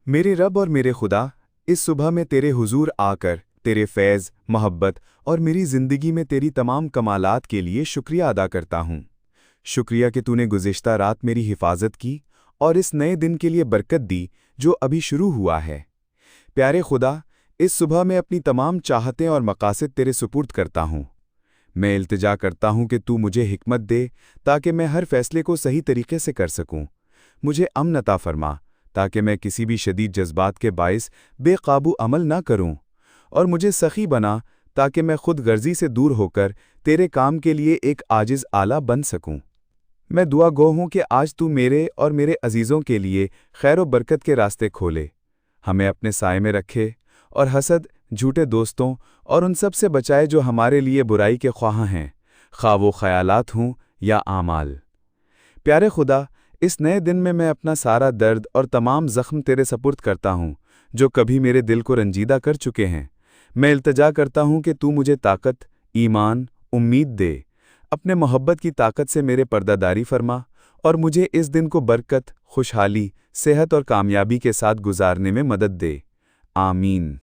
मेरे रब और मेरे खुदा, इस सुबह मैं तेरे हुजूर आकर तेरे फैज़, मोहब्बत और मेरी ज़िंदगी में तेरी तमाम कमालात के लिए शुक्रिया अदा करता हूँ। शुक्रिया कि तूने गुज़िश्ता रात मेरी हिफाजत की और इस नए दिन के लिए बरकत दी जो अभी शुरू हुआ है। प्यारे खुदा, इस सुबह मैं अपनी तमाम चाहतें और मकासद तेरे सुपुर्द करता हूँ। मैं इल्तिजा करता हूँ कि तू मुझे हिकमत दे ताकि मैं हर फैसले को सही तरीके से कर सकूँ। मुझे अमन अता फरमा ताकि मैं किसी भी शदीद जज्बात के बाइस बेकाबू अमल ना करूं, और मुझे सखी बना ताकि मैं खुद गर्जी से दूर होकर तेरे काम के लिए एक आजिज़ आला बन सकूं। मैं दुआ गो हूँ कि आज तू मेरे और मेरे अजीज़ों के लिए खैर व बरकत के रास्ते खोले, हमें अपने साए में रखे और हसद, झूठे दोस्तों और उन सब से बचाए जो हमारे लिए बुराई के ख्वाह हैं, खा वो ख्यालात हों या आमाल। प्यारे खुदा, इस नए दिन में मैं अपना सारा दर्द और तमाम ज़ख्म तेरे सपुर्द करता हूँ जो कभी मेरे दिल को रंजीदा कर चुके हैं। मैं इल्तिजा करता हूँ कि तू मुझे ताकत, ईमान, उम्मीद दे, अपने मोहब्बत की ताकत से मेरे पर्दादारी फरमा और मुझे इस दिन को बरकत, खुशहाली, सेहत और कामयाबी के साथ गुजारने में मदद दे। आमीन।